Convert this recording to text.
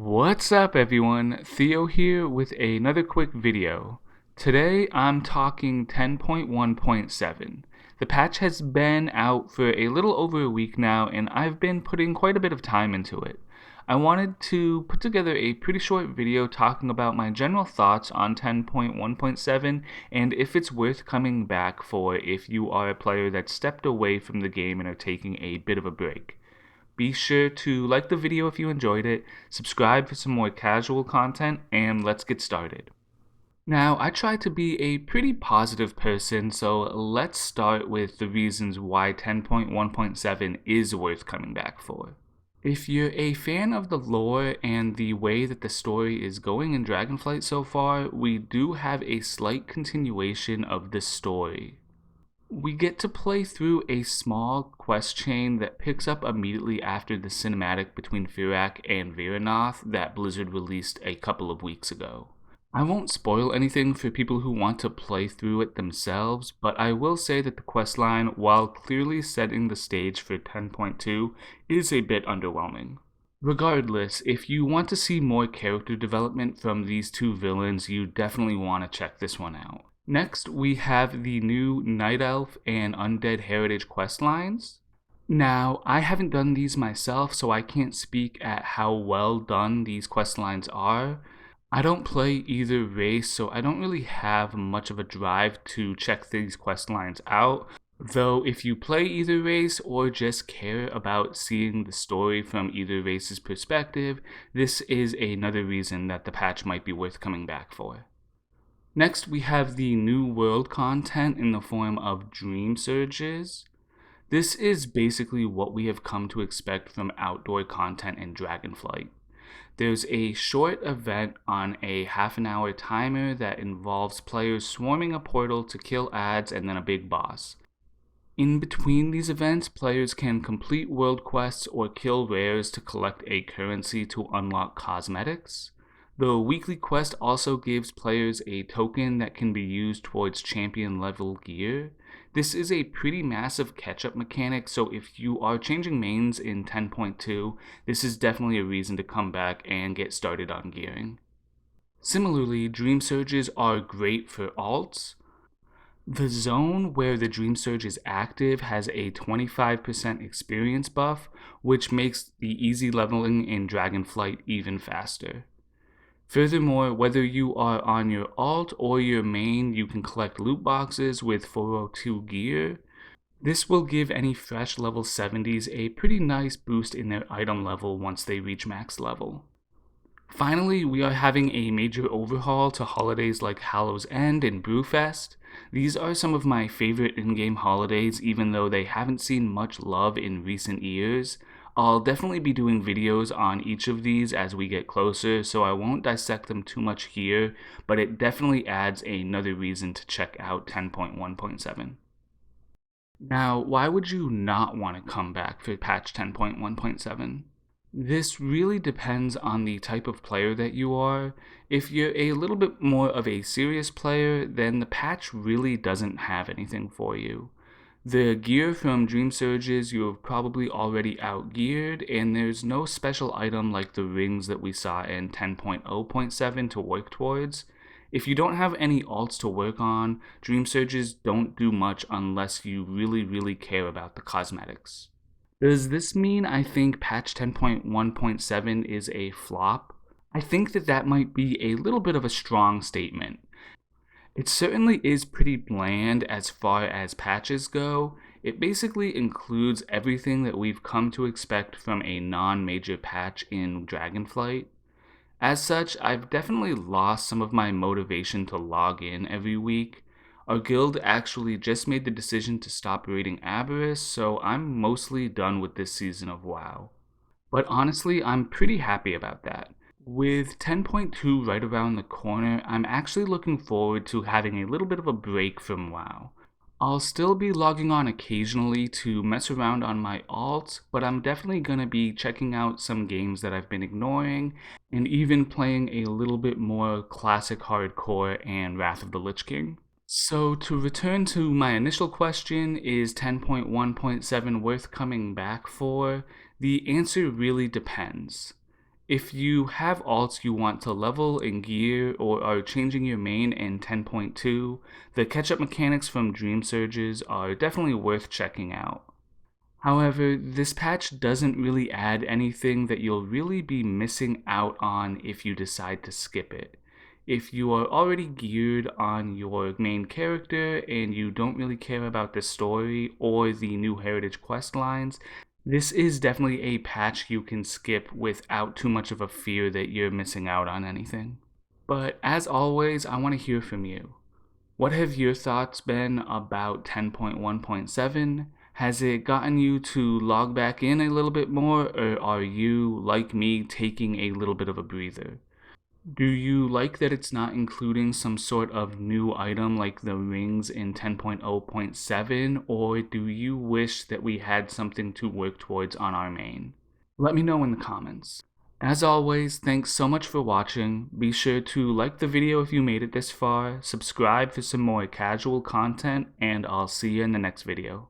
What's up everyone, Theo here with another quick video. Today I'm talking 10.1.7. The patch has been out for a little over a week now and I've been putting quite a bit of time into it. I wanted to put together a pretty short video talking about my general thoughts on 10.1.7 and if it's worth coming back for if you are a player that stepped away from the game and are taking a bit of a break. Be sure to like the video if you enjoyed it, subscribe for some more casual content, and let's get started. Now, I try to be a pretty positive person, so let's start with the reasons why 10.1.7 is worth coming back for. If you're a fan of the lore and the way that the story is going in Dragonflight so far, we do have a slight continuation of the story. We get to play through a small quest chain that picks up immediately after the cinematic between Firak and Viranoth that Blizzard released a couple of weeks ago. I won't spoil anything for people who want to play through it themselves, but I will say that the questline, while clearly setting the stage for 10.2, is a bit underwhelming. Regardless, if you want to see more character development from these two villains, you definitely want to check this one out. Next, we have the new Night Elf and Undead Heritage questlines. Now, I haven't done these myself, so I can't speak at how well done these questlines are. I don't play either race, so I don't really have much of a drive to check these questlines out. Though, if you play either race or just care about seeing the story from either race's perspective, this is another reason that the patch might be worth coming back for. Next, we have the new world content in the form of Dream Surges. This is basically what we have come to expect from outdoor content in Dragonflight. There's a short event on a half-an-hour timer that involves players swarming a portal to kill ads and then a big boss. In between these events, players can complete world quests or kill rares to collect a currency to unlock cosmetics. The weekly quest also gives players a token that can be used towards champion level gear. This is a pretty massive catch-up mechanic, so if you are changing mains in 10.2, this is definitely a reason to come back and get started on gearing. Similarly, Dream Surges are great for alts. The zone where the Dream Surge is active has a 25% experience buff, which makes the easy leveling in Dragonflight even faster. Furthermore, whether you are on your alt or your main, you can collect loot boxes with 402 gear. This will give any fresh level 70s a pretty nice boost in their item level once they reach max level. Finally, we are having a major overhaul to holidays like Hallow's End and Brewfest. These are some of my favorite in-game holidays, even though they haven't seen much love in recent years. I'll definitely be doing videos on each of these as we get closer, so I won't dissect them too much here, but it definitely adds another reason to check out 10.1.7. Now, why would you not want to come back for patch 10.1.7? This really depends on the type of player that you are. If you're a little bit more of a serious player, then the patch really doesn't have anything for you. The gear from Dream Surges you have probably already outgeared, and there's no special item like the rings that we saw in 10.0.7 to work towards. If you don't have any alts to work on, Dream Surges don't do much unless you really care about the cosmetics. Does this mean I think patch 10.1.7 is a flop? I think that might be a little bit of a strong statement. It certainly is pretty bland as far as patches go. It basically includes everything that we've come to expect from a non-major patch in Dragonflight. As such, I've definitely lost some of my motivation to log in every week. Our guild actually just made the decision to stop raiding Aberrus, so I'm mostly done with this season of WoW. But honestly, I'm pretty happy about that. With 10.2 right around the corner, I'm actually looking forward to having a little bit of a break from WoW. I'll still be logging on occasionally to mess around on my alts, but I'm definitely going to be checking out some games that I've been ignoring, and even playing a little bit more classic hardcore and Wrath of the Lich King. So to return to my initial question, is 10.1.7 worth coming back for? The answer really depends. If you have alts you want to level and gear or are changing your main in 10.2, the catch-up mechanics from Dream Surges are definitely worth checking out. However, this patch doesn't really add anything that you'll really be missing out on if you decide to skip it. If you are already geared on your main character and you don't really care about the story or the new Heritage quest lines, this is definitely a patch you can skip without too much of a fear that you're missing out on anything. But as always, I want to hear from you. What have your thoughts been about 10.1.7? Has it gotten you to log back in a little bit more, or are you, like me, taking a little bit of a breather? Do you like that it's not including some sort of new item like the rings in 10.0.7, or do you wish that we had something to work towards on our main? Let me know in the comments. As always, thanks so much for watching. Be sure to like the video if you made it this far, subscribe for some more casual content, and I'll see you in the next video.